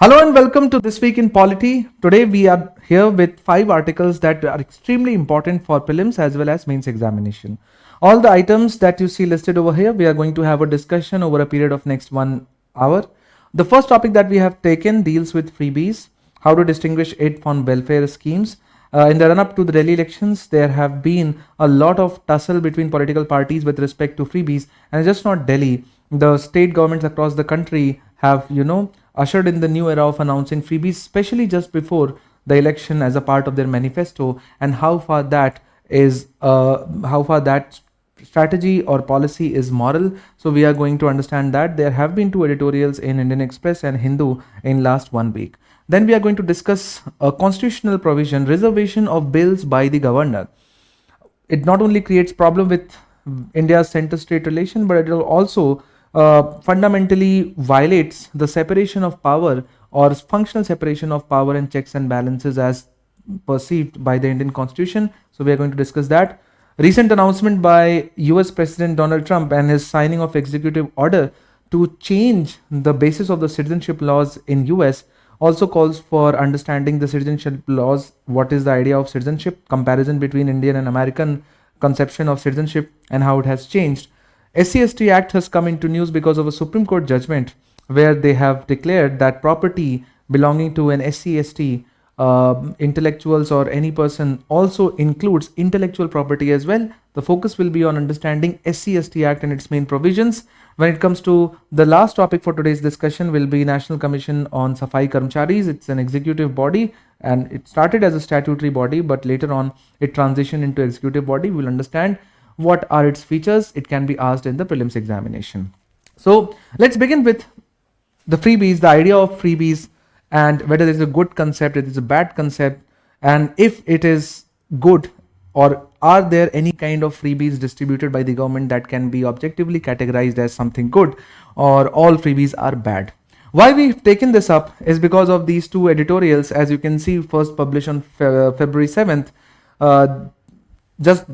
Hello and welcome to This Week in Polity. Today we are here with 5 articles that are extremely important for prelims as well as mains examination. All the items that you see listed over here, we are going to have a discussion over a period of next 1 hour. The first topic that we have taken deals with freebies, how to distinguish it from welfare schemes. In the run-up to the Delhi elections, there have been a lot of tussle between political parties with respect to freebies, and just not Delhi. The state governments across the country have, ushered in the new era of announcing freebies, especially just before the election as a part of their manifesto, and how far that strategy or policy is moral. So we are going to understand that. There have been 2 editorials in Indian Express and Hindu in last 1 week. Then we are going to discuss a constitutional provision, reservation of bills by the governor. It not only creates problem with India's center-state relation, but it will also fundamentally violates the separation of power or functional separation of power and checks and balances as perceived by the Indian Constitution. So we are going to discuss that. Recent announcement by US President Donald Trump and his signing of executive order to change the basis of the citizenship laws in US also calls for understanding the citizenship laws. What is the idea of citizenship? Comparison between Indian and American conception of citizenship and how it has changed. SC/ST Act has come into news because of a Supreme Court judgment where they have declared that property belonging to an SC/ST intellectuals or any person also includes intellectual property as well. The focus will be on understanding SC/ST Act and its main provisions. When it comes to the last topic for today's discussion will be National Commission on Safai Karmcharis. It's an executive body and it started as a statutory body, but later on it transitioned into executive body. We'll understand what are its features. It can be asked in the prelims examination. So let's begin with the freebies, the idea of freebies, and whether it is a good concept, it is a bad concept, and if it is good, or are there any kind of freebies distributed by the government that can be objectively categorized as something good, or all freebies are bad. Why we've taken this up is because of these 2 editorials, as you can see, first published on February 7th, just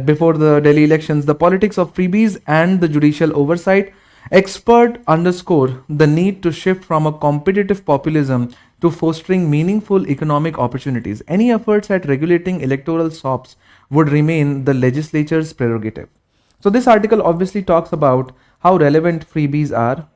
before the Delhi elections. The politics of freebies and the judicial oversight. Expert underscore the need to shift from a competitive populism to fostering meaningful economic opportunities. Any efforts at regulating electoral SOPs would remain the legislature's prerogative. So this article obviously talks about how relevant freebies are,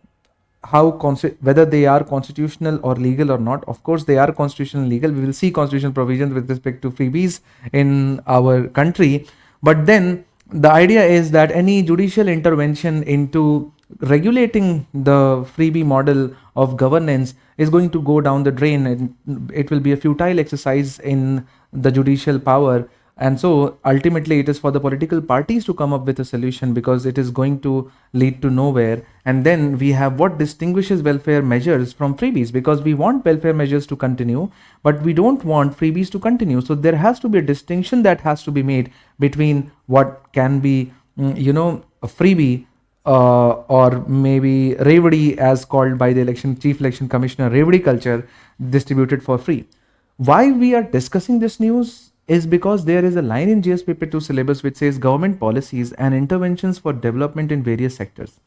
whether they are constitutional or legal or not. Of course, they are constitutional and legal. We will see constitutional provisions with respect to freebies in our country. But then the idea is that any judicial intervention into regulating the freebie model of governance is going to go down the drain, and it will be a futile exercise in the judicial power. And so ultimately it is for the political parties to come up with a solution, because it is going to lead to nowhere. And then we have what distinguishes welfare measures from freebies, because we want welfare measures to continue, but we don't want freebies to continue. So there has to be a distinction that has to be made between what can be, a freebie or maybe revdi, as called by the Chief Election Commissioner, revdi culture distributed for free. Why we are discussing this news is because there is a line in GS paper 2 syllabus which says government policies and interventions for development in various sectors.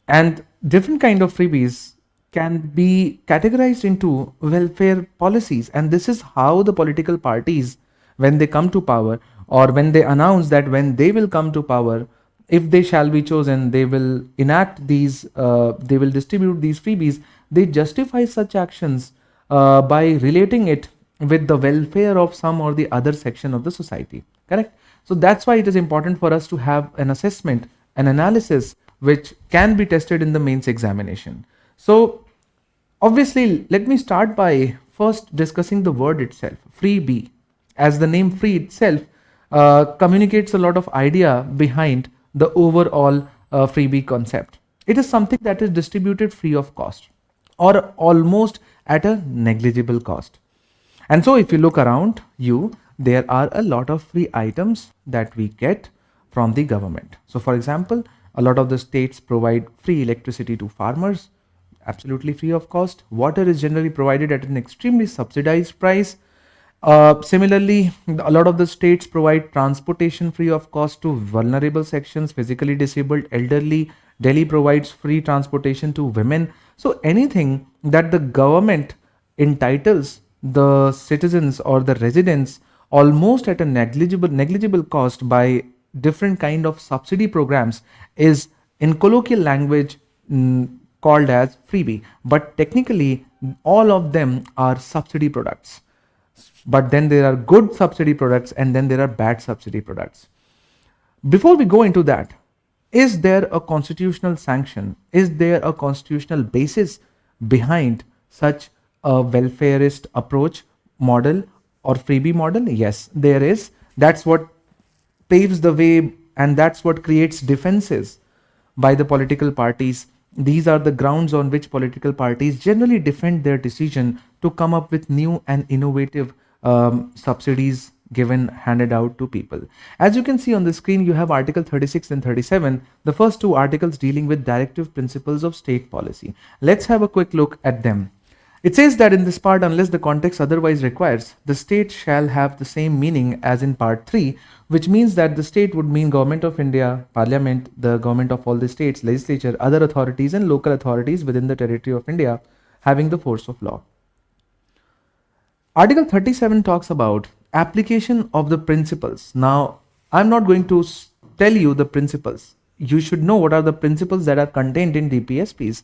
And different kind of freebies can be categorized into welfare policies. And this is how the political parties, when they come to power, or when they announce that when they will come to power, if they shall be chosen, they will enact these, they will distribute these freebies. They justify such actions by relating it with the welfare of some or the other section of the society. Correct? So that's why it is important for us to have an assessment, an analysis, which can be tested in the mains examination. So obviously, let me start by first discussing the word itself, freebie. As the name free itself communicates a lot of idea behind the overall freebie concept. It is something that is distributed free of cost, or almost at a negligible cost. And so if you look around you, there are a lot of free items that we get from the government. So for example, a lot of the states provide free electricity to farmers, absolutely free of cost. Water is generally provided at an extremely subsidized price. Similarly, a lot of the states provide transportation free of cost to vulnerable sections, physically disabled, elderly, Delhi provides free transportation to women. So anything that the government entitles the citizens or the residents almost at a negligible cost by different kind of subsidy programs is in colloquial language called as freebie, but technically all of them are subsidy products. But then there are good subsidy products and then there are bad subsidy products. Before we go into that, is there a constitutional sanction? Is there a constitutional basis behind such a welfareist approach model or freebie model? Yes, there is. That's what paves the way and that's what creates defenses by the political parties. These are the grounds on which political parties generally defend their decision to come up with new and innovative subsidies handed out to people. As you can see on the screen, you have Article 36 and 37, the first two articles dealing with directive principles of state policy. Let's have a quick look at them. It says that in this part, unless the context otherwise requires, the state shall have the same meaning as in part 3, which means that the state would mean Government of India, Parliament, the government of all the states, legislature, other authorities and local authorities within the territory of India having the force of law. Article 37 talks about application of the principles. Now, I'm not going to tell you the principles. You should know what are the principles that are contained in DPSPs.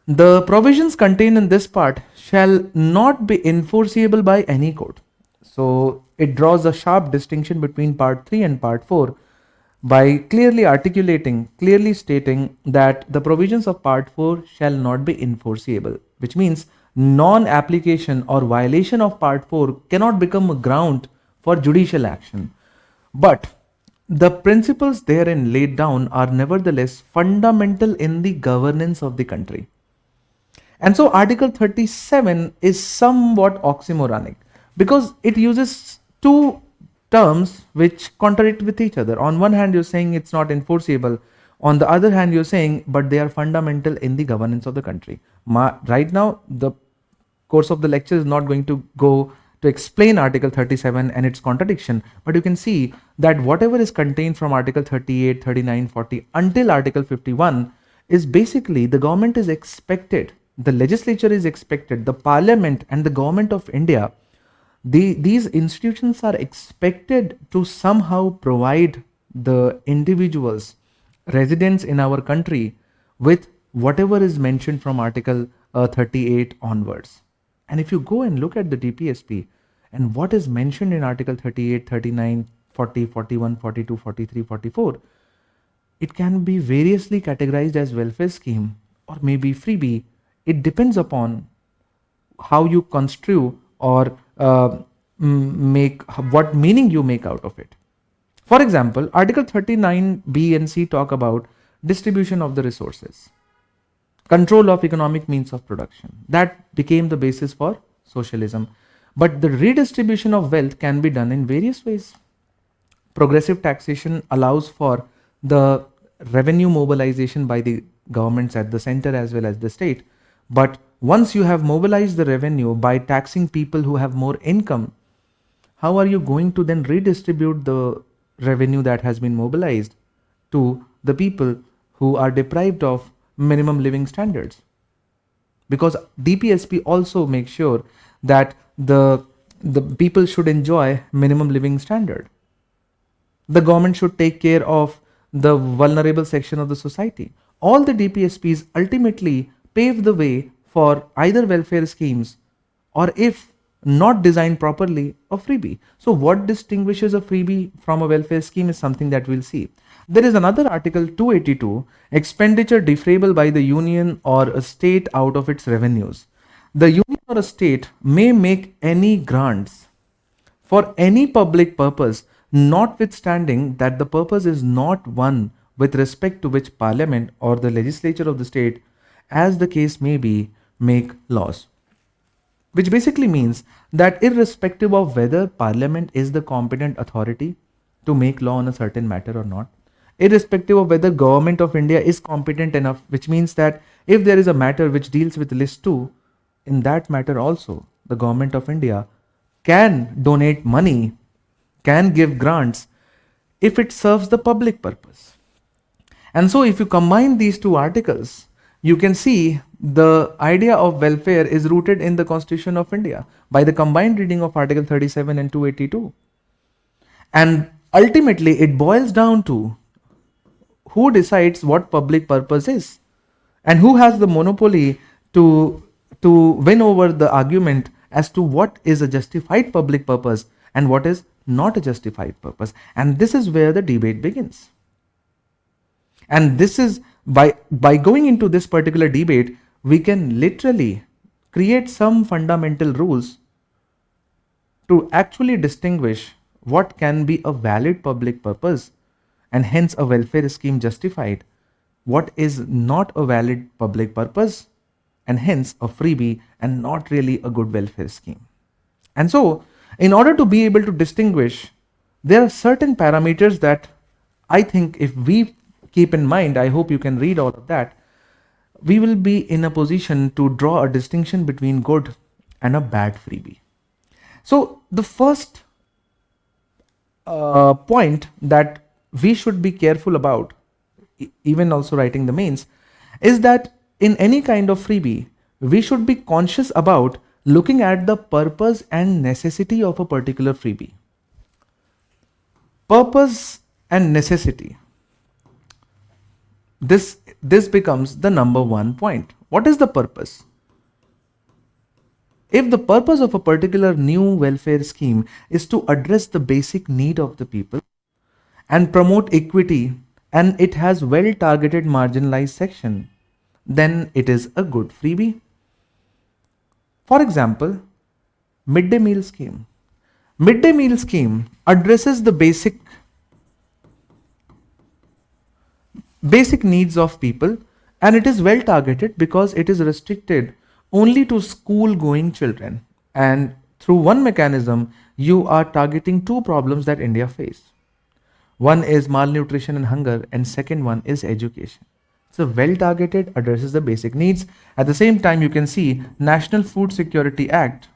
The provisions contained in this part shall not be enforceable by any court. So it draws a sharp distinction between part 3 and part 4 by clearly stating that the provisions of part 4 shall not be enforceable, which means non-application or violation of part 4 cannot become a ground for judicial action. But the principles therein laid down are nevertheless fundamental in the governance of the country. And so Article 37 is somewhat oxymoronic because it uses two terms which contradict with each other. On one hand, you're saying it's not enforceable. On the other hand, you're saying, but they are fundamental in the governance of the country. Right now, the course of the lecture is not going to go to explain Article 37 and its contradiction, but you can see that whatever is contained from Article 38, 39, 40 until Article 51 is basically the government is expected, the legislature is expected, the parliament and the government of India, these institutions are expected to somehow provide the individuals, residents in our country with whatever is mentioned from Article 38 onwards. And if you go and look at the DPSP and what is mentioned in Article 38, 39, 40, 41, 42, 43, 44, it can be variously categorized as welfare scheme or maybe freebie. It depends upon how you construe or make what meaning you make out of it. For example, Article 39B and C talk about distribution of the resources, control of economic means of production. That became the basis for socialism. But the redistribution of wealth can be done in various ways. Progressive taxation allows for the revenue mobilization by the governments at the center as well as the state. But once you have mobilized the revenue by taxing people who have more income, how are you going to then redistribute the revenue that has been mobilized to the people who are deprived of minimum living standards? Because DPSP also makes sure that the people should enjoy minimum living standard. The government should take care of the vulnerable section of the society. All the DPSPs ultimately pave the way for either welfare schemes or, if not designed properly, a freebie. So what distinguishes a freebie from a welfare scheme is something that we'll see. There is another Article 282, expenditure defrayable by the union or a state out of its revenues. The union or a state may make any grants for any public purpose, notwithstanding that the purpose is not one with respect to which parliament or the legislature of the state, as the case may be, make laws. Which basically means that irrespective of whether parliament is the competent authority to make law on a certain matter or not, irrespective of whether government of India is competent enough, which means that if there is a matter which deals with list 2, in that matter also the government of India can donate money, can give grants if it serves the public purpose. And so if you combine these two articles, you can see the idea of welfare is rooted in the Constitution of India by the combined reading of Article 37 and 282. And ultimately, it boils down to who decides what public purpose is and who has the monopoly to, to win over the argument as to what is a justified public purpose and what is not a justified purpose. And this is where the debate begins. And this is by going into this particular debate, we can literally create some fundamental rules to actually distinguish what can be a valid public purpose and hence a welfare scheme justified, what is not a valid public purpose and hence a freebie and not really a good welfare scheme. And so, in order to be able to distinguish, there are certain parameters that I think if we keep in mind, I hope you can read all of that, we will be in a position to draw a distinction between good and a bad freebie. So the first point that we should be careful about, even also writing the mains, is that in any kind of freebie, we should be conscious about looking at the purpose and necessity of a particular freebie. Purpose and necessity. This becomes the number one point. What is the purpose? If the purpose of a particular new welfare scheme is to address the basic need of the people and promote equity, and it has well targeted marginalized section, then it is a good freebie. For example, midday meal scheme. Midday meal scheme addresses the basic needs of people, and it is well targeted because it is restricted only to school going children, and through one mechanism you are targeting two problems that India face. One is malnutrition and hunger, and second one is education. So well targeted, addresses the basic needs. At the same time, you can see National Food Security Act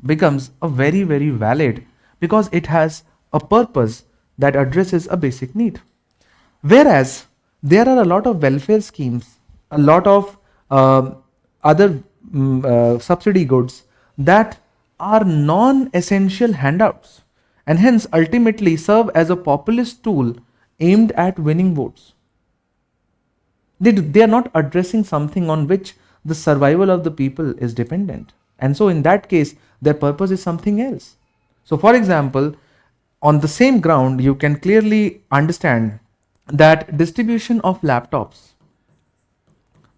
becomes a very, very valid because it has a purpose that addresses a basic need. Whereas there are a lot of welfare schemes, a lot of other subsidy goods that are non-essential handouts and hence ultimately serve as a populist tool aimed at winning votes. They are not addressing something on which the survival of the people is dependent. And so in that case, their purpose is something else. So for example, on the same ground, you can clearly understand that distribution of laptops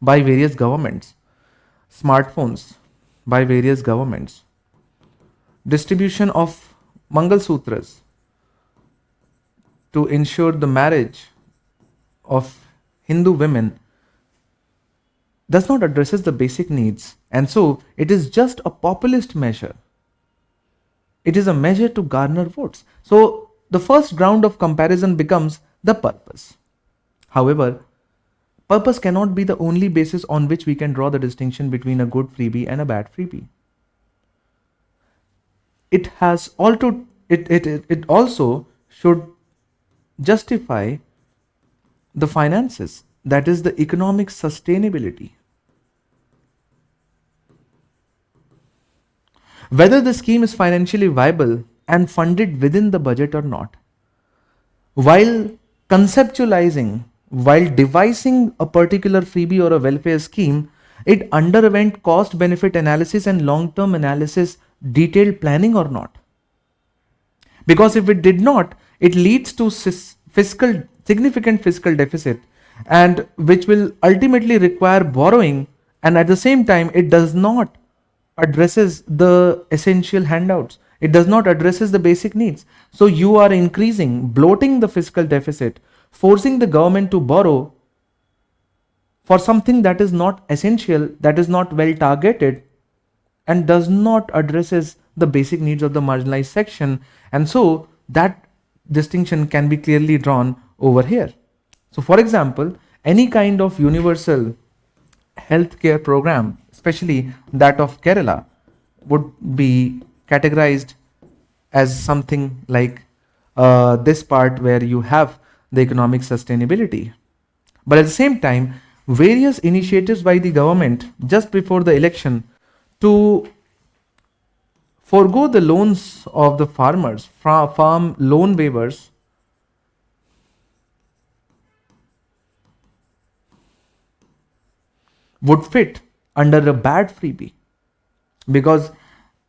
by various governments, smartphones by various governments, distribution of Mangal Sutras to ensure the marriage of Hindu women does not addresses the basic needs, and so it is just a populist measure. It is a measure to garner votes. So the first ground of comparison becomes the purpose. However, purpose cannot be the only basis on which we can draw the distinction between a good freebie and a bad freebie. It also should justify the finances, that is the economic sustainability. Whether the scheme is financially viable and funded within the budget or not. While conceptualizing, while devising a particular freebie or a welfare scheme, it underwent cost benefit analysis and long-term analysis, detailed planning or not. Because if it did not, it leads to significant fiscal deficit, and which will ultimately require borrowing, and at the same time it does not addresses the essential handouts. It does not addresses the basic needs. So you are bloating the fiscal deficit, forcing the government to borrow for something that is not essential, that is not well targeted, and does not addresses the basic needs of the marginalized section. And so that distinction can be clearly drawn over here. So for example, any kind of universal healthcare program, especially that of Kerala, would be categorized as something like this part where you have the economic sustainability. But at the same time, various initiatives by the government just before the election to forego the loans of the farmers, farm loan waivers, would fit under a bad freebie because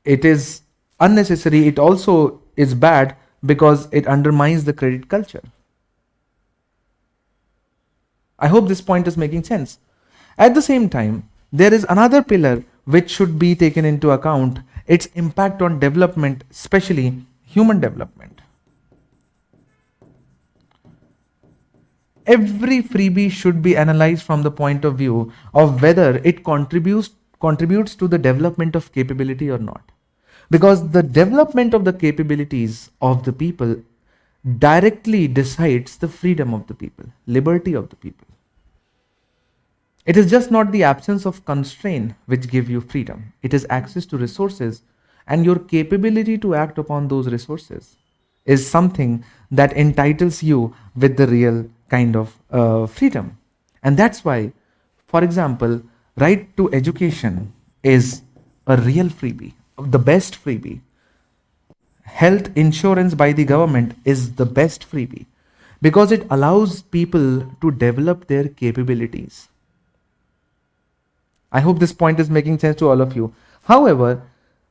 it is unnecessary. It also is bad because it undermines the credit culture. I hope this point is making sense. At the same time, there is another pillar which should be taken into account, its impact on development, especially human development. Every freebie should be analyzed from the point of view of whether it contributes to the development of capability or not. Because the development of the capabilities of the people directly decides the freedom of the people, liberty of the people. It is just not the absence of constraint which give you freedom. It is access to resources and your capability to act upon those resources is something that entitles you with the real kind of freedom. And that's why, for example, right to education is a real freebie, the best freebie. Health insurance by the government is the best freebie because it allows people to develop their capabilities. I hope this point is making sense to all of you. However,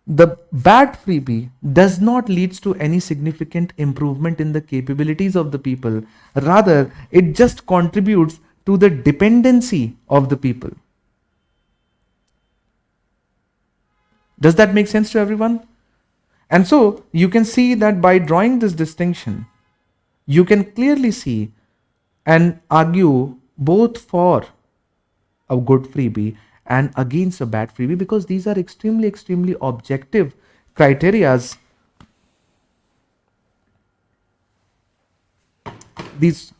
the bad freebie does not lead to any significant improvement in the capabilities of the people. Rather, it just contributes to the dependency of the people. Does that make sense to everyone? And so you can see that by drawing this distinction, you can clearly see and argue both for a good freebie and against a bad freebie because these are extremely objective criterias. These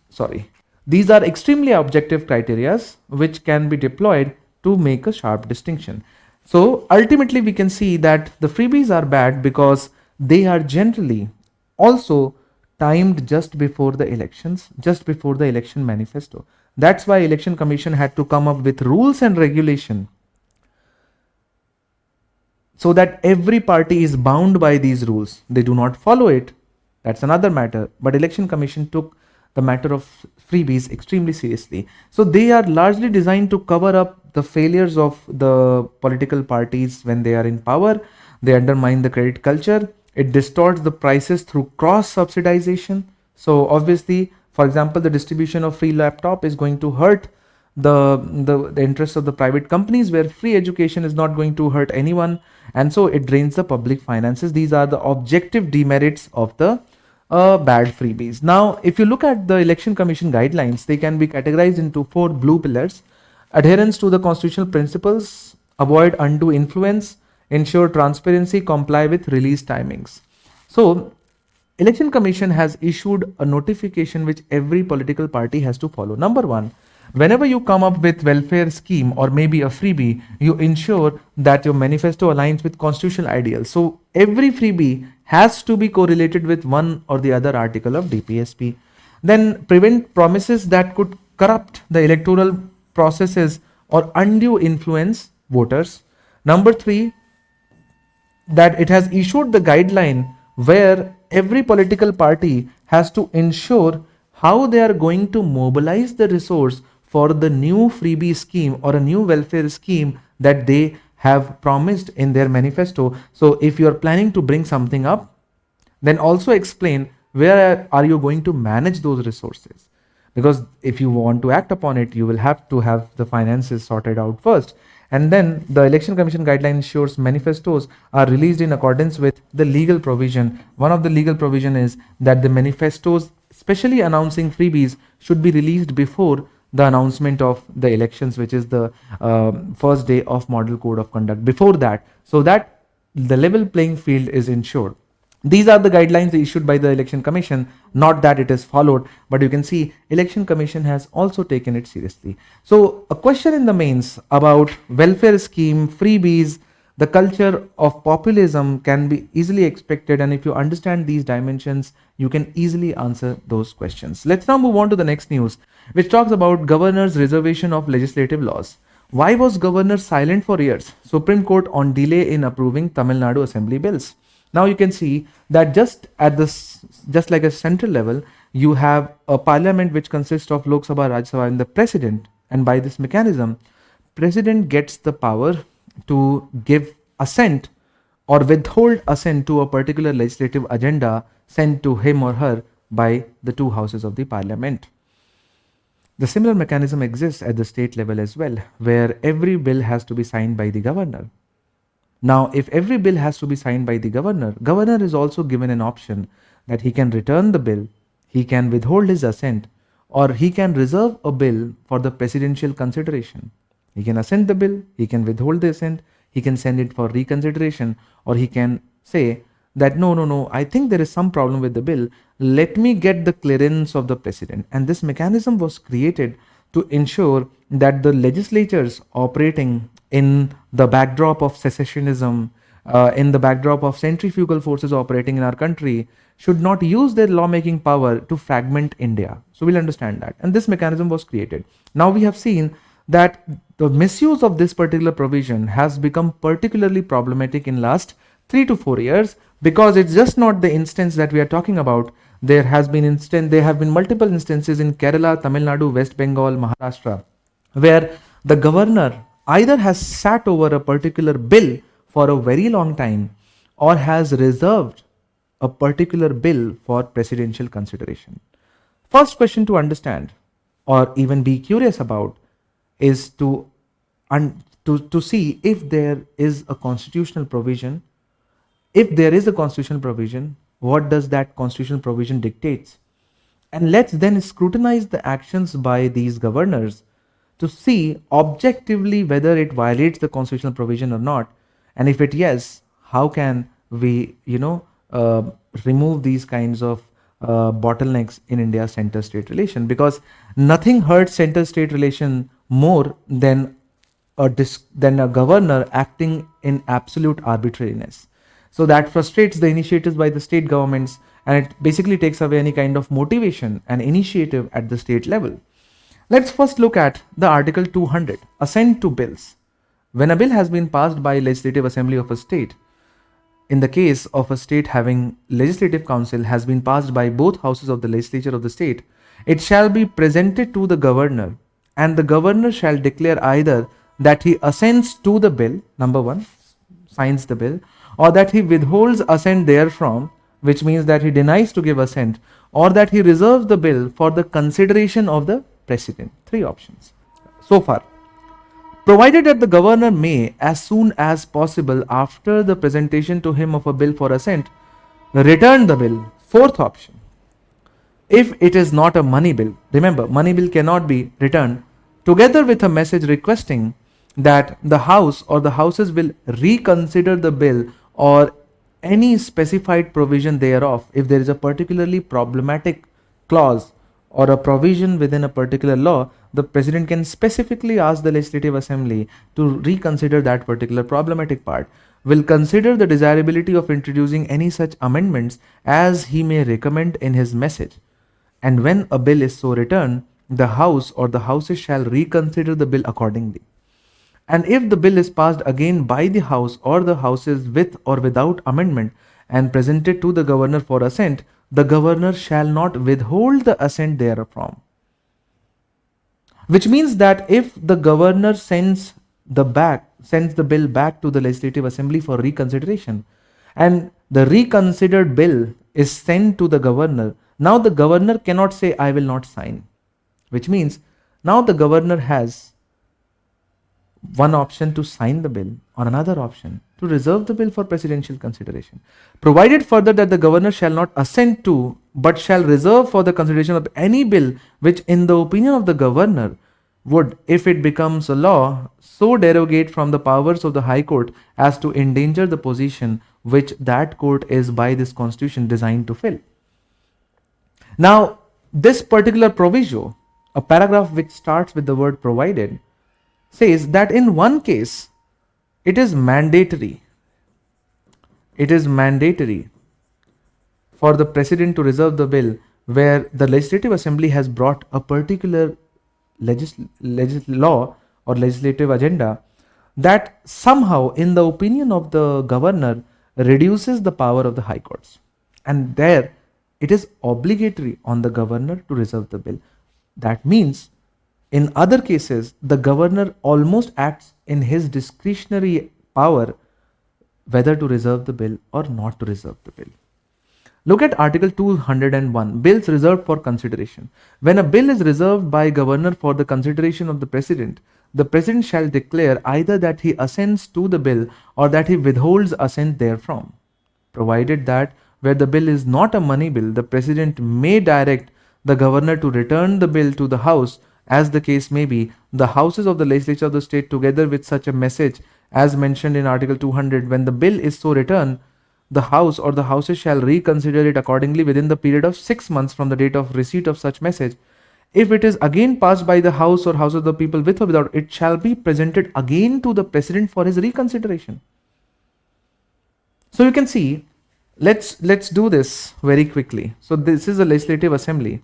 are extremely objective criterias which can be deployed to make a sharp distinction. So ultimately we can see that the freebies are bad because they are generally also timed just before the elections, just before the election manifesto. That's why Election Commission had to come up with rules and regulation so that every party is bound by these rules. They do not follow it, that's another matter. But Election Commission took the matter of freebies extremely seriously. So they are largely designed to cover up the failures of the political parties when they are in power. They undermine the credit culture. It distorts the prices through cross subsidization. So obviously, for example, the distribution of free laptop is going to hurt the interests of the private companies, where free education is not going to hurt anyone, and so it drains the public finances. These are the objective demerits of the bad freebies. Now, if you look at the Election Commission guidelines, they can be categorized into 4 blue pillars: adherence to the constitutional principles, avoid undue influence, ensure transparency, comply with release timings. So Election Commission has issued a notification which every political party has to follow. Number 1, whenever you come up with welfare scheme or maybe a freebie, you ensure that your manifesto aligns with constitutional ideals. So every freebie has to be correlated with one or the other article of DPSP. Then prevent promises that could corrupt the electoral processes or undue influence voters. Number 3, that it has issued the guideline where every political party has to ensure how they are going to mobilize the resource for the new freebie scheme or a new welfare scheme that they have promised in their manifesto. So if you are planning to bring something up, then also explain where are you going to manage those resources, because if you want to act upon it, you will have to have the finances sorted out first. And then the Election Commission guideline ensures manifestos are released in accordance with the legal provision. One of the legal provision is that the manifestos, especially announcing freebies, should be released before the announcement of the elections, which is the first day of Model Code of Conduct, before that, so that the level playing field is ensured. These are the guidelines issued by the Election Commission, not that it is followed, but you can see Election Commission has also taken it seriously. So a question in the mains about welfare scheme, freebies, The culture of populism can be easily expected, and if you understand these dimensions, you can easily answer those questions. Let's now move on to the next news, which talks about governor's reservation of legislative laws. Why was governor silent for years? Supreme Court on delay in approving Tamil Nadu Assembly bills. Now you can see that just like a central level, you have a parliament which consists of Lok Sabha, Rajya Sabha, and the president. And by this mechanism, president gets the power to give assent or withhold assent to a particular legislative agenda sent to him or her by the two houses of the parliament. The similar mechanism exists at the state level as well, where every bill has to be signed by the governor. Now, if every bill has to be signed by the governor is also given an option that he can return the bill, he can withhold his assent, or he can reserve a bill for the presidential consideration. He can assent the bill, he can withhold the assent, he can send it for reconsideration, or he can say that no, I think there is some problem with the bill, let me get the clearance of the president. And this mechanism was created to ensure that the legislatures operating in the backdrop of secessionism, in the backdrop of centrifugal forces operating in our country, should not use their lawmaking power to fragment India. So we'll understand that. And this mechanism was created. Now we have seen that the misuse of this particular provision has become particularly problematic in last 3 to 4 years, because it's just not the instance that we are talking about. There have been multiple instances in Kerala, Tamil Nadu, West Bengal, Maharashtra, where the governor either has sat over a particular bill for a very long time or has reserved a particular bill for presidential consideration. First question to understand or even be curious about is to see if there is a constitutional provision. If there is a constitutional provision, what does that constitutional provision dictates? And let's then scrutinize the actions by these governors to see objectively whether it violates the constitutional provision or not. And if it yes, how can we, remove these kinds of bottlenecks in India's center-state relation? Because nothing hurts center-state relation more than a governor acting in absolute arbitrariness. So that frustrates the initiatives by the state governments, and it basically takes away any kind of motivation and initiative at the state level. Let's first look at the Article 200, assent to bills. When a bill has been passed by Legislative Assembly of a state, in the case of a state having Legislative Council has been passed by both houses of the legislature of the state, it shall be presented to the governor, and the governor shall declare either that he assents to the bill, number one, signs the bill, or that he withholds assent therefrom, which means that he denies to give assent, or that he reserves the bill for the consideration of the president. 3 options so far. Provided that the governor may, as soon as possible after the presentation to him of a bill for assent, return the bill. 4th option. If it is not a money bill, remember, money bill cannot be returned, together with a message requesting that the house or the houses will reconsider the bill or any specified provision thereof. If there is a particularly problematic clause or a provision within a particular law, the president can specifically ask the Legislative Assembly to reconsider that particular problematic part, will consider the desirability of introducing any such amendments as he may recommend in his message. And when a bill is so returned, the house or the houses shall reconsider the bill accordingly. And if the bill is passed again by the house or the houses with or without amendment and presented to the governor for assent, the governor shall not withhold the assent therefrom. Which means that if the governor sends the bill back to the Legislative Assembly for reconsideration, and the reconsidered bill is sent to the governor, now the governor cannot say, I will not sign. Which means now the governor has one option to sign the bill or another option to reserve the bill for presidential consideration. Provided further that the governor shall not assent to but shall reserve for the consideration of any bill which in the opinion of the governor would, if it becomes a law, so derogate from the powers of the High Court as to endanger the position which that court is by this constitution designed to fill. Now, this particular proviso, a paragraph which starts with the word provided, says that in one case, it is mandatory. It is mandatory for the president to reserve the bill where the legislative assembly has brought a particular law or legislative agenda that somehow, in the opinion of the governor, reduces the power of the high courts. And there, it is obligatory on the governor to reserve the bill. That means, in other cases, the governor almost acts in his discretionary power whether to reserve the bill or not to reserve the bill. Look at Article 201, Bills Reserved for Consideration. When a bill is reserved by governor for the consideration of the president shall declare either that he assents to the bill or that he withholds assent therefrom. Provided that where the bill is not a money bill, the president may direct the governor to return the bill to the house, as the case may be, the houses of the legislature of the state together with such a message as mentioned in Article 200. When the bill is so returned, the house or the houses shall reconsider it accordingly within the period of 6 months from the date of receipt of such message. If it is again passed by the house or house of the people with or without, it shall be presented again to the president for his reconsideration. So you can see, let's do this very quickly. So this is a legislative assembly.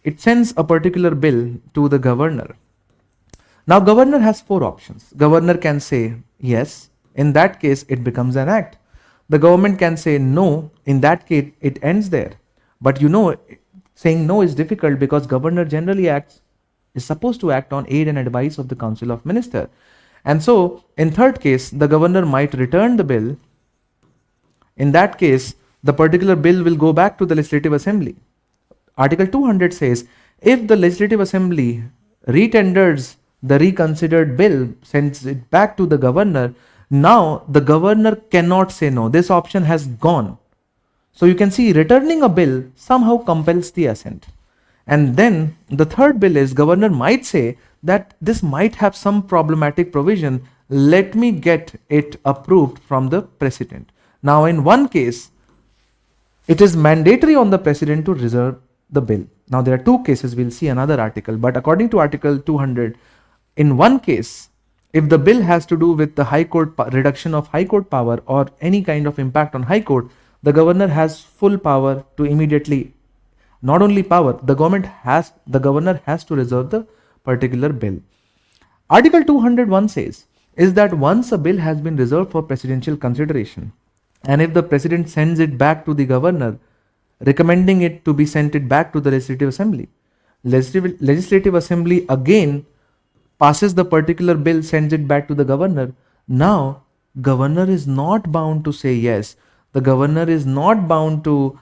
It sends a particular bill to the governor. Now governor has 4 options. Governor can say yes. In that case, it becomes an act. The government can say no. In that case, it ends there. But saying no is difficult because governor generally is supposed to act on aid and advice of the Council of Ministers. And so, in third case, the governor might return the bill. In that case, the particular bill will go back to the Legislative Assembly. Article 200 says, if the Legislative Assembly retenders the reconsidered bill, sends it back to the governor, now the governor cannot say no. This option has gone. So you can see returning a bill somehow compels the assent. And then the third bill is governor might say that this might have some problematic provision. Let me get it approved from the president. Now in one case, it is mandatory on the president to reserve the bill. Now there are 2 cases, we'll see another article, but according to Article 200, in one case, if the bill has to do with the High Court reduction of High Court power or any kind of impact on High Court, the governor has full power to immediately, not only power, the governor has to reserve the particular bill. Article 201 says is that once a bill has been reserved for presidential consideration, and if the president sends it back to the governor, recommending it to be sent it back to the Legislative Assembly, Legislative Assembly again passes the particular bill, sends it back to the governor. Now, governor is not bound to say yes. The governor is not bound to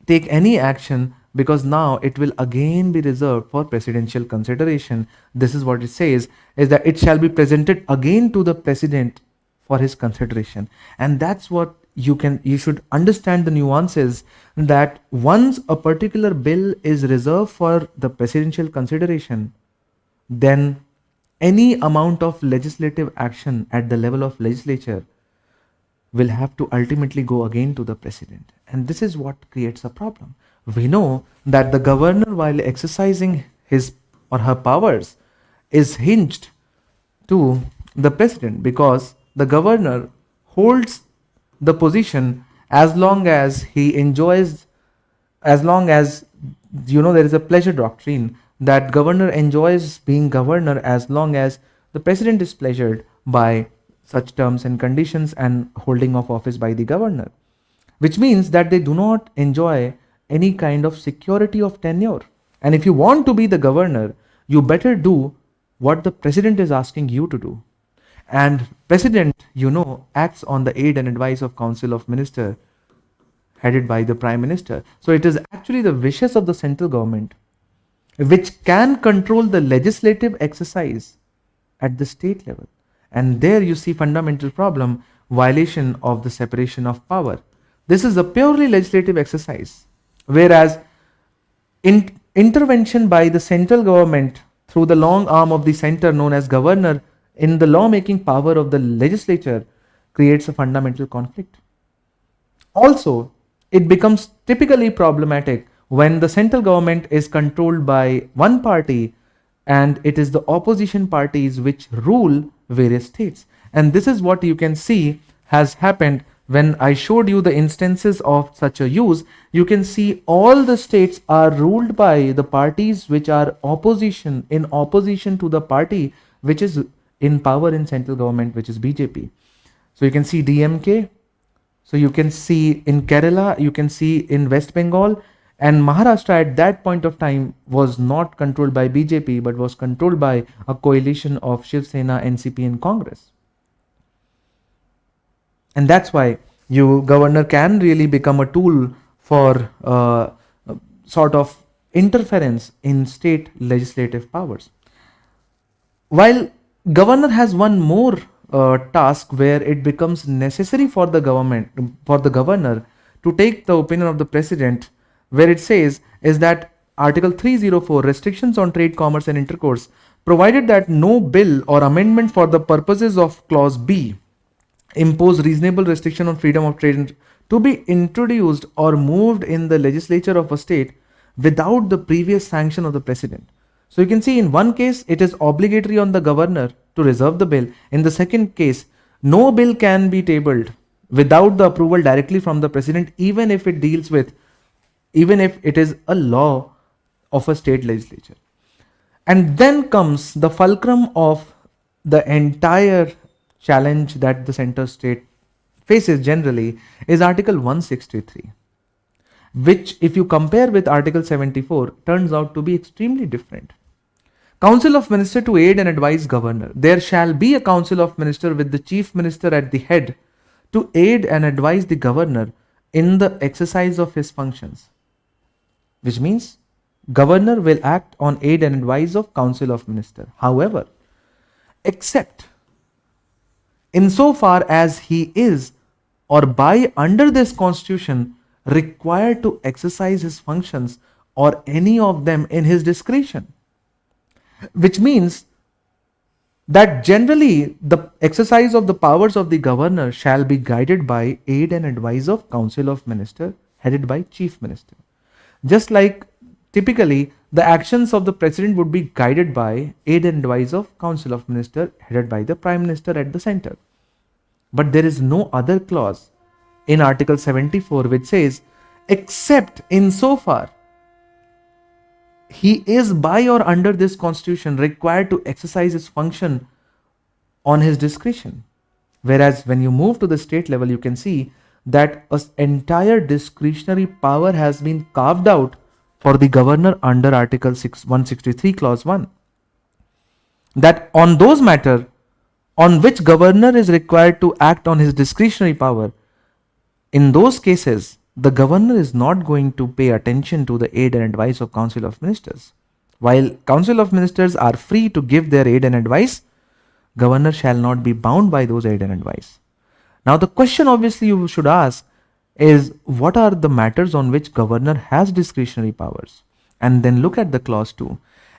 take any action because now it will again be reserved for presidential consideration. This is what it says, is that it shall be presented again to the president for his consideration. And that's what you should understand the nuances, that once a particular bill is reserved for the presidential consideration, then any amount of legislative action at the level of legislature will have to ultimately go again to the president. And this is what creates a problem. We know that the governor, while exercising his or her powers, is hinged to the president because the governor holds the position as long as he enjoys, as long as there is a pleasure doctrine that governor enjoys being governor as long as the president is pleasured by such terms and conditions and holding of office by the governor, which means that they do not enjoy any kind of security of tenure. And if you want to be the governor, you better do what the president is asking you to do. And president, acts on the aid and advice of Council of Ministers headed by the Prime Minister. So it is actually the wishes of the central government which can control the legislative exercise at the state level. And there you see fundamental problem, violation of the separation of power. This is a purely legislative exercise, whereas intervention by the central government through the long arm of the center known as governor in the lawmaking power of the legislature creates a fundamental conflict. Also, it becomes typically problematic when the central government is controlled by one party and it is the opposition parties which rule various states. And this is what you can see has happened when I showed you the instances of such a use. You can see all the states are ruled by the parties which are in opposition to the party which is in power in central government, which is BJP. So you can see DMK. So you can see in Kerala, you can see in West Bengal, and Maharashtra at that point of time was not controlled by BJP but was controlled by a coalition of Shiv Sena, NCP and Congress. And that's why governor can really become a tool for sort of interference in state legislative powers. While governor has one more task where it becomes necessary for the governor to take the opinion of the president, where it says is that Article 304, restrictions on trade, commerce and intercourse, provided that no bill or amendment for the purposes of clause B impose reasonable restriction on freedom of trade to be introduced or moved in the legislature of a state without the previous sanction of the president. So you can see in one case it is obligatory on the governor to reserve the bill. In the second case, no bill can be tabled without the approval directly from the president, even if it is a law of a state legislature. And then comes the fulcrum of the entire challenge that the center state faces generally is Article 163, which if you compare with Article 74 turns out to be extremely different. Council of Minister to aid and advise governor. There shall be a Council of Minister with the Chief Minister at the head to aid and advise the governor in the exercise of his functions, which means governor will act on aid and advice of Council of Minister. However, except insofar as he is or by under this constitution required to exercise his functions or any of them in his discretion, which means that generally the exercise of the powers of the governor shall be guided by aid and advice of Council of Minister headed by Chief Minister. Just like typically the actions of the president would be guided by aid and advice of Council of Minister headed by the Prime Minister at the center. But there is no other clause in Article 74 which says except insofar he is by or under this constitution required to exercise his function on his discretion. Whereas when you move to the state level, you can see that an entire discretionary power has been carved out for the governor under Article 163 clause 1. That on those matters on which governor is required to act on his discretionary power, in those cases, the governor is not going to pay attention to the aid and advice of Council of Ministers. While Council of Ministers are free to give their aid and advice, governor shall not be bound by those aid and advice. Now the question obviously you should ask is what are the matters on which governor has discretionary powers? And then look at the clause 2.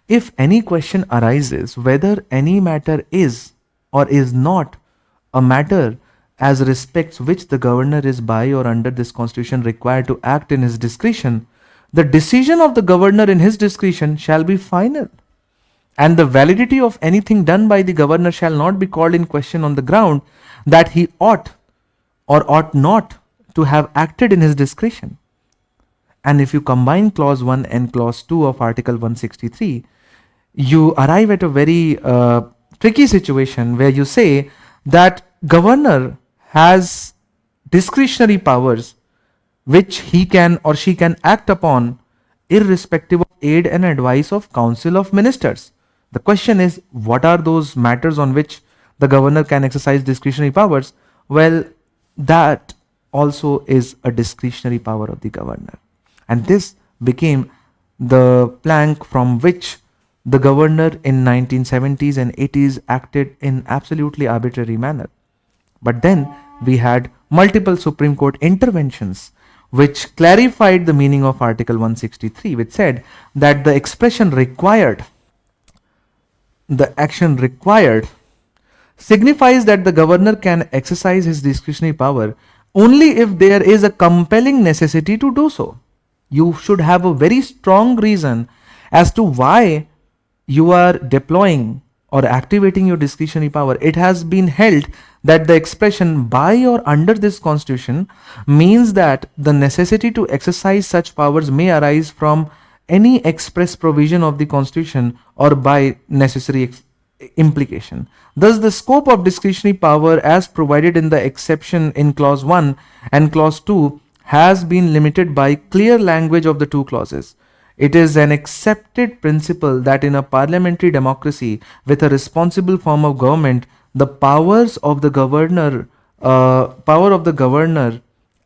If any question arises whether any matter is or is not a matter as respects which the governor is by or under this constitution required to act in his discretion, the decision of the governor in his discretion shall be final, and the validity of anything done by the governor shall not be called in question on the ground that he ought or ought not to have acted in his discretion. And if you combine clause 1 and clause 2 of Article 163, you arrive at a very tricky situation where you say that governor has discretionary powers which he can or she can act upon irrespective of aid and advice of Council of Ministers. The question is, what are those matters on which the governor can exercise discretionary powers? Well, that also is a discretionary power of the governor. And this became the plank from which the governor in 1970s and 80s acted in absolutely arbitrary manner. But then we had multiple Supreme Court interventions which clarified the meaning of Article 163, which said that the expression required, the action required, signifies that the governor can exercise his discretionary power only if there is a compelling necessity to do so. You should have a very strong reason as to why you are deploying or activating your discretionary power, it has been held that the expression by or under this constitution means that the necessity to exercise such powers may arise from any express provision of the constitution or by necessary implication. Thus, the scope of discretionary power as provided in the exception in clause 1 and clause 2 has been limited by clear language of the two clauses. It is an accepted principle that in a parliamentary democracy with a responsible form of government, the power of the governor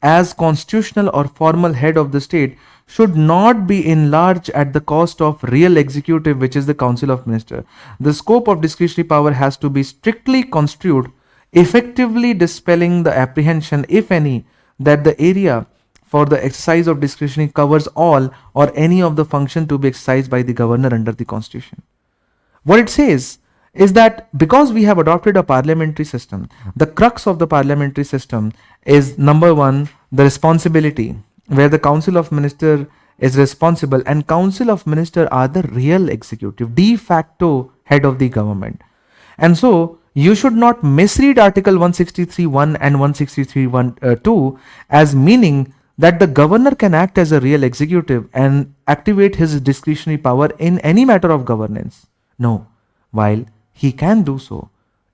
as constitutional or formal head of the state should not be enlarged at the cost of real executive, which is the council of ministers. The scope of discretionary power has to be strictly construed, effectively dispelling the apprehension, if any, that the area for the exercise of discretion covers all or any of the function to be exercised by the governor under the constitution. What it says is that because we have adopted a parliamentary system, the crux of the parliamentary system is number one, the responsibility, where the council of minister is responsible, and council of minister are the real executive, de facto head of the government. And so you should not misread article 163.1 and 163.2 as meaning that the governor can act as a real executive and activate his discretionary power in any matter of governance. No, while he can do so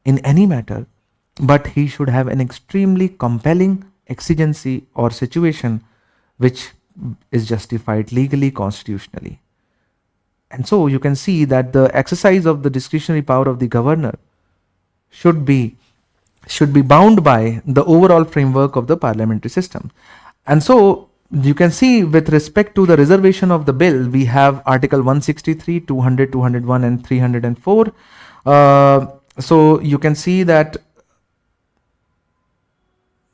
in any matter, but he should have an extremely compelling exigency or situation which is justified legally, constitutionally. And so you can see that the exercise of the discretionary power of the governor should be bound by the overall framework of the parliamentary system. And so you can see with respect to the reservation of the bill, we have Article 163, 200, 201 and 304. So you can see that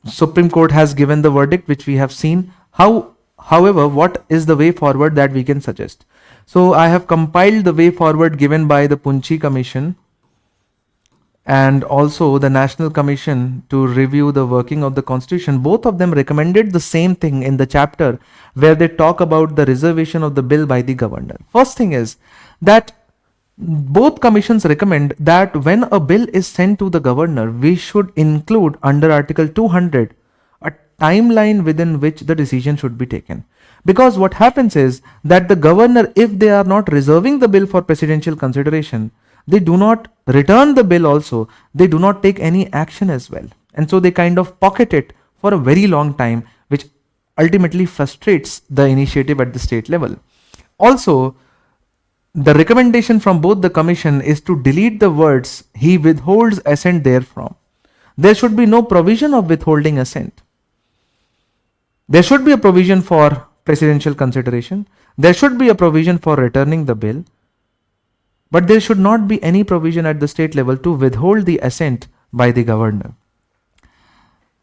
Supreme Court has given the verdict which we have seen. However, what is the way forward that we can suggest? So I have compiled the way forward given by the Punchi Commission and also the National Commission to review the working of the Constitution. Both of them recommended the same thing in the chapter where they talk about the reservation of the bill by the governor. First thing is that both commissions recommend that when a bill is sent to the governor, we should include under Article 200 a timeline within which the decision should be taken. Because what happens is that the governor, if they are not reserving the bill for presidential consideration, they do not return the bill also, they do not take any action as well. And so they kind of pocket it for a very long time, which ultimately frustrates the initiative at the state level. Also, the recommendation from both the commission is to delete the words, he withholds assent therefrom. There should be no provision of withholding assent. There should be a provision for presidential consideration. There should be a provision for returning the bill. But there should not be any provision at the state level to withhold the assent by the governor.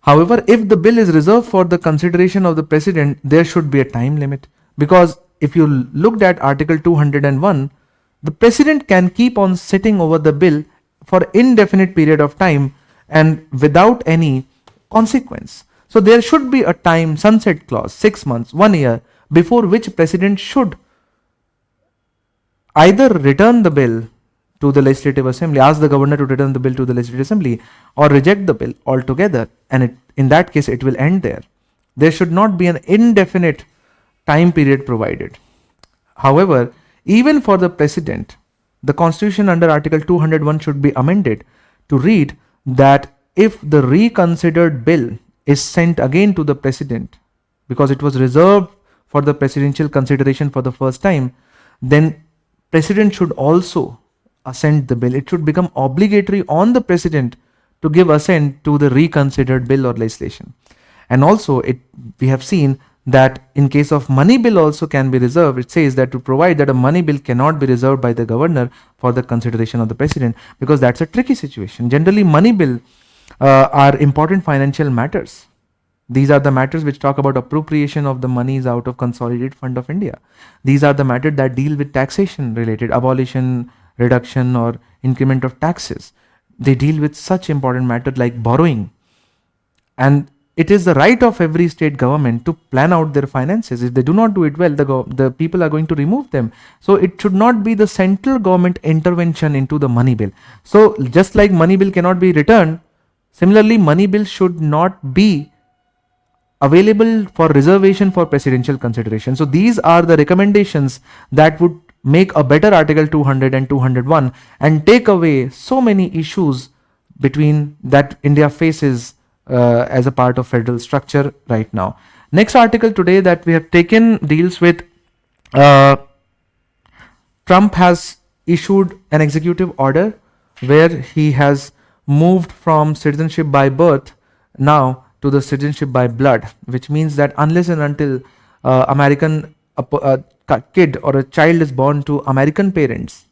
However, if the bill is reserved for the consideration of the president, there should be a time limit. Because if you looked at Article 201, the president can keep on sitting over the bill for indefinite period of time and without any consequence. So there should be a time sunset clause, 6 months, 1 year, before which president should either return the bill to the legislative assembly, ask the governor to return the bill to the legislative assembly, or reject the bill altogether, and in that case it will end there. There should not be an indefinite time period provided. However, even for the president, the constitution under Article 201 should be amended to read that if the reconsidered bill is sent again to the president because it was reserved for the presidential consideration for the first time, then president should also assent the bill. It should become obligatory on the president to give assent to the reconsidered bill or legislation. And also we have seen that in case of money bill also can be reserved. It says that to provide that a money bill cannot be reserved by the governor for the consideration of the president, because that's a tricky situation. Generally, money bill are important financial matters. These are the matters which talk about appropriation of the monies out of consolidated fund of India. These are the matters that deal with taxation related, abolition, reduction or increment of taxes. They deal with such important matters like borrowing. And it is the right of every state government to plan out their finances. If they do not do it well, the people are going to remove them. So it should not be the central government intervention into the money bill. So just like money bill cannot be returned, similarly money bill should not be available for reservation for presidential consideration. So these are the recommendations that would make a better Article 200 and 201 and take away so many issues between that India faces as a part of federal structure right now. Next article today that we have taken deals with Trump has issued an executive order where he has moved from citizenship by birth now to the citizenship by blood, which means that unless and until American kid or a child is born to American parents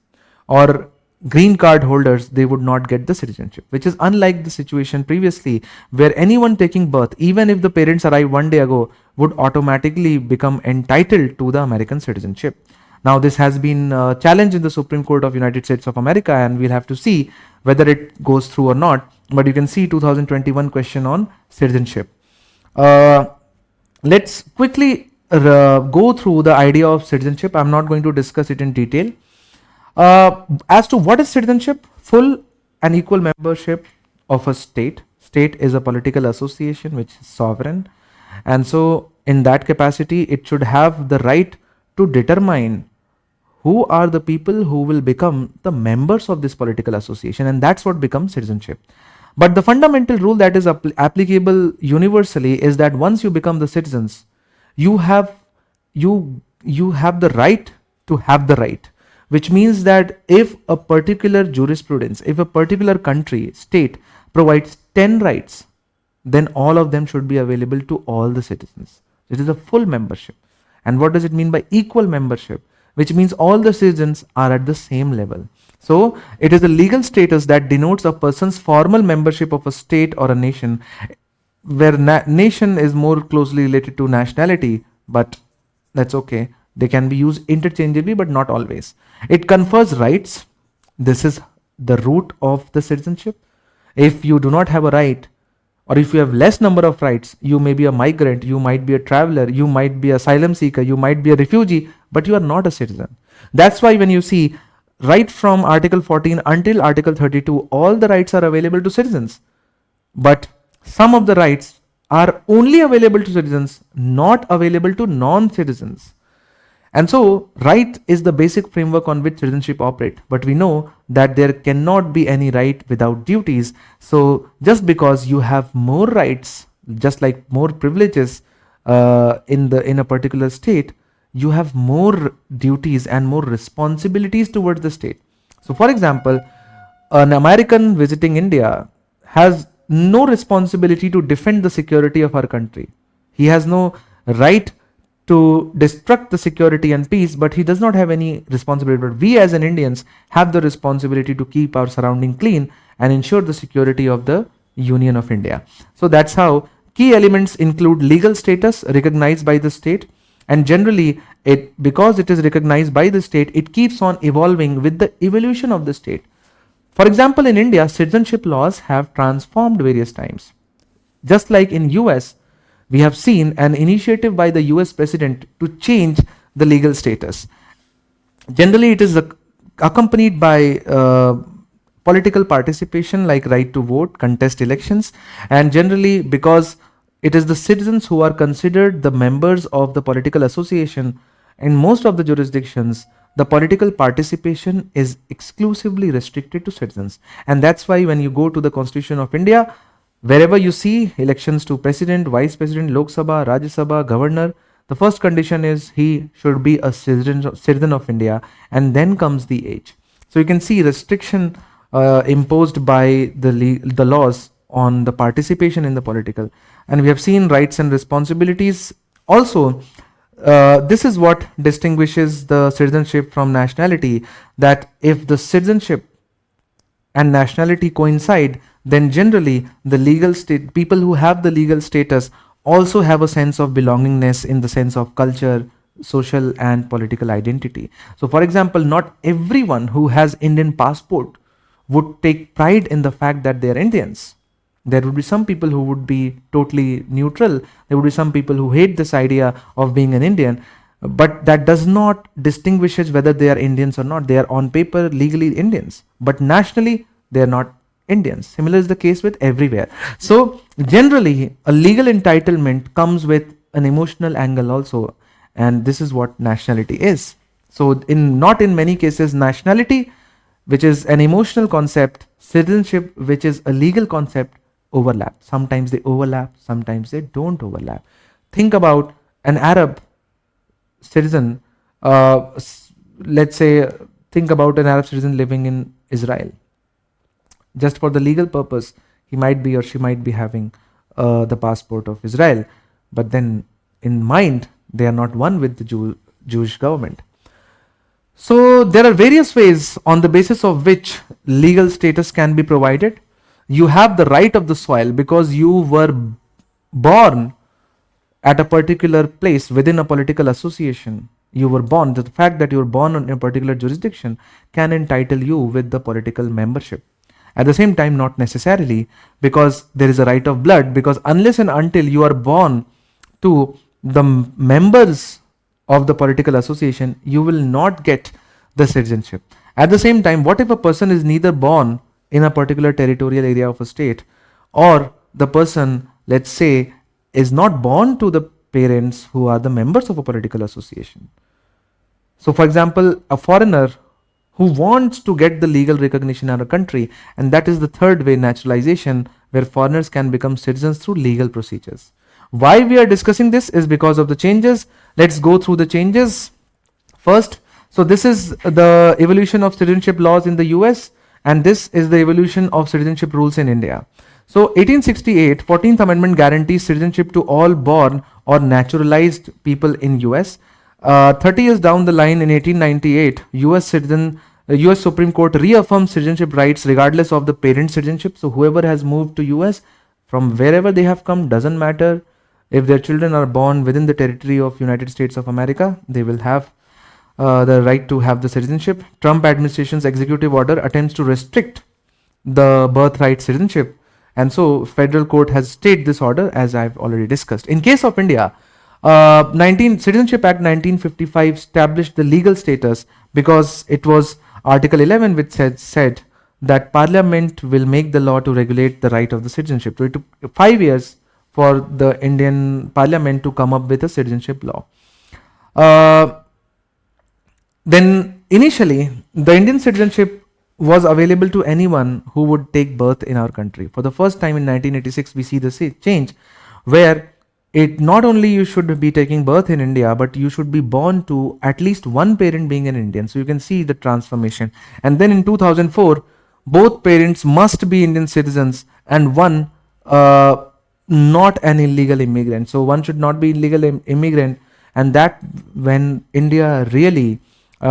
or green card holders, they would not get the citizenship, which is unlike the situation previously where anyone taking birth, even if the parents arrived one day ago, would automatically become entitled to the American citizenship. Now this has been challenged in the Supreme Court of United States of America, and we'll have to see whether it goes through or not. But you can see 2021 question on citizenship. Let's quickly go through the idea of citizenship. I'm not going to discuss it in detail. As to what is citizenship, full and equal membership of a state. State is a political association which is sovereign, and so in that capacity it should have the right to determine who are the people who will become the members of this political association, and that's what becomes citizenship. But the fundamental rule that is applicable universally is that once you become the citizens, you have the right to have the right, which means that if a particular jurisprudence, if a particular country, state provides 10 rights, then all of them should be available to all the citizens. It is a full membership. And what does it mean by equal membership? Which means all the citizens are at the same level. So it is a legal status that denotes a person's formal membership of a state or a nation, where nation is more closely related to nationality, but that's okay. They can be used interchangeably, but not always. It confers rights. This is the root of the citizenship. If you do not have a right, or if you have less number of rights, you may be a migrant, you might be a traveler, you might be asylum seeker, you might be a refugee, but you are not a citizen. That's why when you see right from Article 14 until Article 32, all the rights are available to citizens. But some of the rights are only available to citizens, not available to non-citizens. And so right is the basic framework on which citizenship operates. But we know that there cannot be any right without duties. So just because you have more rights, just like more privileges in a particular state, you have more duties and more responsibilities towards the state. So for example, an American visiting India has no responsibility to defend the security of our country. He has no right to destruct the security and peace, but he does not have any responsibility. But we as an Indians have the responsibility to keep our surrounding clean and ensure the security of the Union of India. So that's how key elements include legal status recognized by the state, and generally because it is recognized by the state, it keeps on evolving with the evolution of the state. For example, in India, citizenship laws have transformed various times. Just like in US, we have seen an initiative by the US president to change the legal status. Generally, it is accompanied by political participation like right to vote, contest elections, and generally because it is the citizens who are considered the members of the political association. In most of the jurisdictions, the political participation is exclusively restricted to citizens. And that's why when you go to the Constitution of India, wherever you see elections to president, vice president, Lok Sabha, Rajya Sabha, governor, the first condition is he should be a citizen of India, and then comes the age. So you can see restriction imposed by the laws on the participation in the political, and we have seen rights and responsibilities. Also, this is what distinguishes the citizenship from nationality, that if the citizenship and nationality coincide, then generally the legal state people who have the legal status also have a sense of belongingness in the sense of culture, social and political identity. So for example, not everyone who has Indian passport would take pride in the fact that they are Indians. There would be some people who would be totally neutral. There would be some people who hate this idea of being an Indian, but that does not distinguishes whether they are Indians or not. They are on paper legally Indians, but nationally they are not Indians. Similar is the case with everywhere. So generally, a legal entitlement comes with an emotional angle also, and this is what nationality is. So in not in many cases, nationality, which is an emotional concept, citizenship, which is a legal concept, overlap. Sometimes they overlap, sometimes they don't overlap. Think about an Arab citizen, let's say, think about an Arab citizen living in Israel. Just for the legal purpose, he might be or she might be having the passport of Israel, but then in mind, they are not one with the Jewish government. So there are various ways on the basis of which legal status can be provided. You have the right of the soil because you were born at a particular place within a political association. You were born, the fact that you were born in a particular jurisdiction can entitle you with the political membership. At the same time, not necessarily, because there is a right of blood, because unless and until you are born to the members of the political association, you will not get the citizenship. At the same time, what if a person is neither born in a particular territorial area of a state, or the person, let's say, is not born to the parents who are the members of a political association? So for example, a foreigner who wants to get the legal recognition in our country, and that is the third way, naturalization, where foreigners can become citizens through legal procedures. Why we are discussing this is because of the changes. Let's go through the changes first. So this is the evolution of citizenship laws in the US, and this is the evolution of citizenship rules in India. So 1868, 14th Amendment guarantees citizenship to all born or naturalized people in US. 30 years down the line, in 1898, US Supreme Court reaffirmed citizenship rights regardless of the parent citizenship. So whoever has moved to US from wherever they have come, doesn't matter. If their children are born within the territory of United States of America, they will have the right to have the citizenship. Trump administration's executive order attempts to restrict the birthright citizenship, and so federal court has stayed this order, as I've already discussed. In case of India, Citizenship Act 1955 established the legal status because it was Article 11 which said that Parliament will make the law to regulate the right of the citizenship. So it took 5 years for the Indian Parliament to come up with a citizenship law. Then initially, the Indian citizenship was available to anyone who would take birth in our country. For the first time in 1986, we see the change where it not only you should be taking birth in India, but you should be born to at least one parent being an Indian. So you can see the transformation. And then in 2004, both parents must be Indian citizens and one not an illegal immigrant. So one should not be illegal immigrant, and that when India really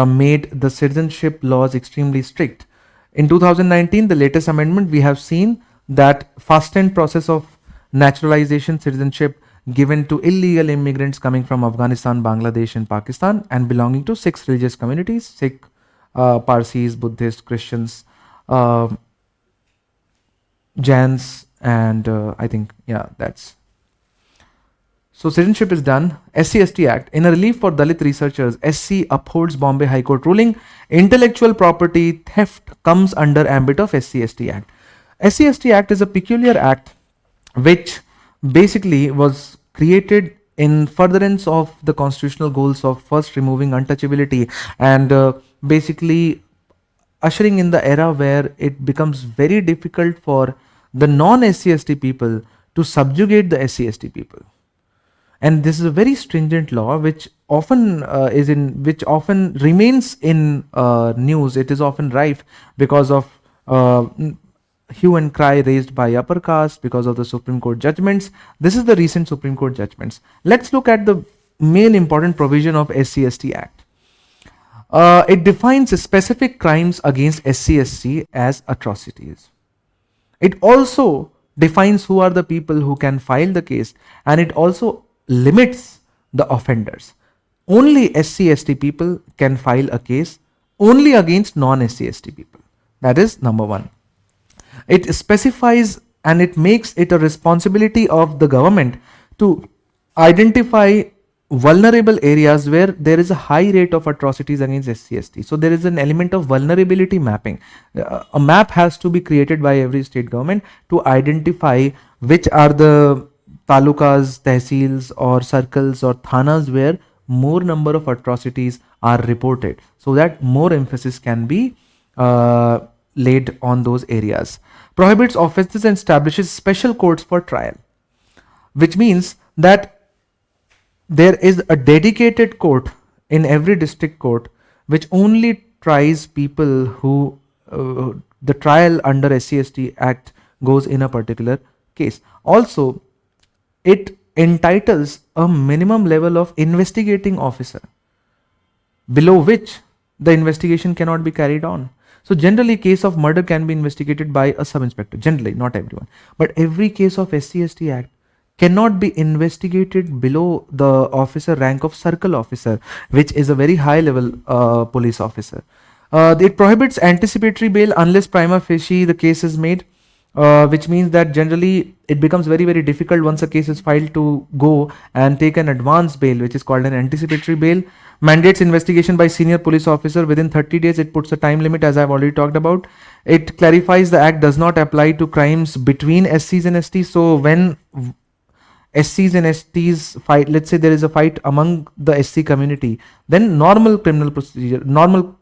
made the citizenship laws extremely strict. In 2019, the latest amendment, we have seen that fastened process of naturalization citizenship given to illegal immigrants coming from Afghanistan, Bangladesh and Pakistan and belonging to 6 religious communities: Sikh, Parsis, Buddhists, Christians, Jains, and I think, yeah, that's. So citizenship is done. SC/ST Act. In a relief for Dalit researchers, SC upholds Bombay High Court ruling. Intellectual property theft comes under ambit of SC/ST Act. SC/ST Act is a peculiar act which basically was created in furtherance of the constitutional goals of first removing untouchability and basically ushering in the era where it becomes very difficult for the non-SC/ST people to subjugate the SC/ST people. And this is a very stringent law which often remains in news. It is often rife because of hue and cry raised by upper caste because of the Supreme Court judgments. This is the recent Supreme Court judgments. Let's look at the main important provision of SC/ST Act. It defines specific crimes against SC/ST as atrocities. It also defines who are the people who can file the case, and it also limits the offenders. Only SC/ST people can file a case only against non-SC/ST people. That is number one. It specifies and it makes it a responsibility of the government to identify vulnerable areas where there is a high rate of atrocities against SC/ST. So there is an element of vulnerability mapping. A map has to be created by every state government to identify which are the talukas, tehsils or circles or thanas where more number of atrocities are reported, so that more emphasis can be laid on those areas. Prohibits offences and establishes special courts for trial, which means that there is a dedicated court in every district court which only tries people who the trial under SC/ST Act goes in a particular case. Also, it entitles a minimum level of investigating officer below which the investigation cannot be carried on. So generally case of murder can be investigated by a sub-inspector, generally, not everyone, but every case of SC/ST Act cannot be investigated below the officer rank of circle officer, which is a very high level police officer. It prohibits anticipatory bail unless prima facie the case is made, which means that generally it becomes very difficult once a case is filed to go and take an advance bail, which is called an anticipatory bail. Mandates investigation by senior police officer within 30 days. It puts a time limit, as I've already talked about. It clarifies the act does not apply to crimes between SCs and STs. So when SCs and STs fight, let's say there is a fight among the SC community, then normal criminal procedure, normal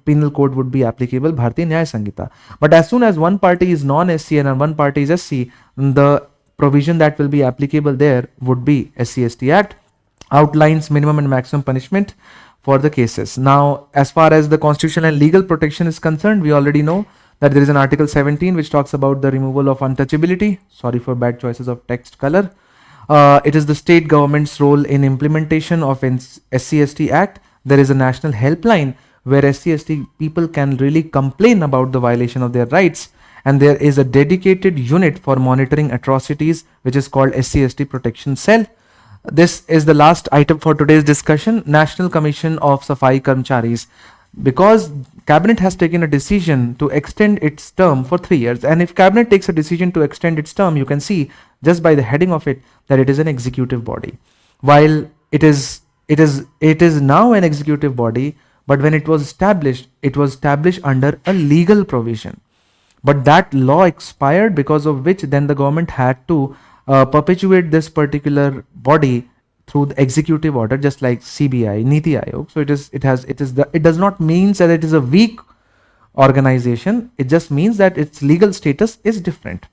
penal code would be applicable, Bharatiya Nyaya Sanhita. But as soon as one party is non-SC and one party is SC, the provision that will be applicable there would be SC/ST Act, outlines minimum and maximum punishment for the cases. Now, as far as the constitutional and legal protection is concerned, we already know that there is an Article 17 which talks about the removal of untouchability. Sorry for bad choices of text color. It is the state government's role in implementation of SC/ST Act. There is a national helpline where SC/ST people can really complain about the violation of their rights, and there is a dedicated unit for monitoring atrocities which is called SC/ST Protection Cell. This is the last item for today's discussion, National Commission of Safai Karmcharis. Because cabinet has taken a decision to extend its term for 3 years, and if cabinet takes a decision to extend its term, you can see just by the heading of it that it is an executive body. While it is now an executive body, but when it was established under a legal provision. But that law expired, because of which then the government had to perpetuate this particular body through the executive order, just like CBI, Niti Aayog. So it does not mean that it is a weak organization. It just means that its legal status is different.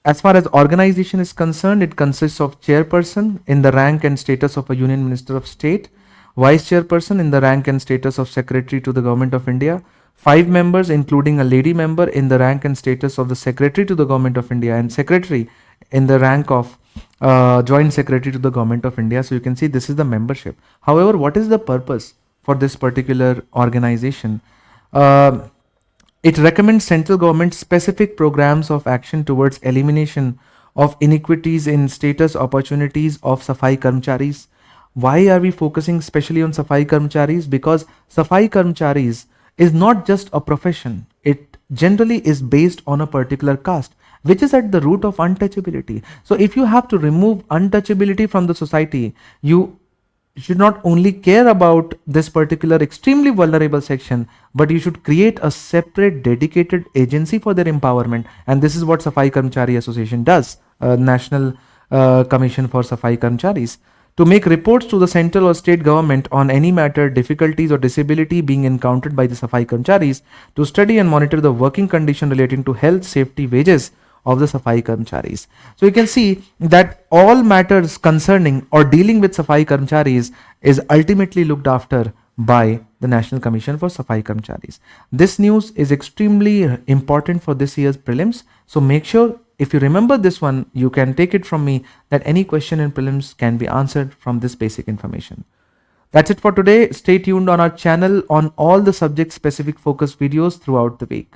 As far as organization is concerned, it consists of chairperson in the rank and status of a Union Minister of State, vice chairperson in the rank and status of Secretary to the Government of India, 5 members including a lady member in the rank and status of the Secretary to the Government of India, and secretary in the rank of Joint Secretary to the Government of India. So you can see this is the membership. However, what is the purpose for this particular organization? It recommends central government specific programs of action towards elimination of inequities in status opportunities of Safai Karmcharis. Why are we focusing especially on Safai Karmcharis? Because Safai Karmcharis is not just a profession. It generally is based on a particular caste, which is at the root of untouchability. So if you have to remove untouchability from the society, you should not only care about this particular extremely vulnerable section, but you should create a separate dedicated agency for their empowerment. And this is what Safai Karmchari Association does, National Commission for Safai Karmcharis, to make reports to the central or state government on any matter, difficulties or disability being encountered by the Safai Karmcharis, to study and monitor the working condition relating to health, safety, wages of the Safai Karmcharis. So you can see that all matters concerning or dealing with Safai Karmcharis is ultimately looked after by the National Commission for Safai Karmcharis. This news is extremely important for this year's prelims. So make sure, if you remember this one, you can take it from me that any question in prelims can be answered from this basic information. That's it for today. Stay tuned on our channel on all the subject specific focus videos throughout the week.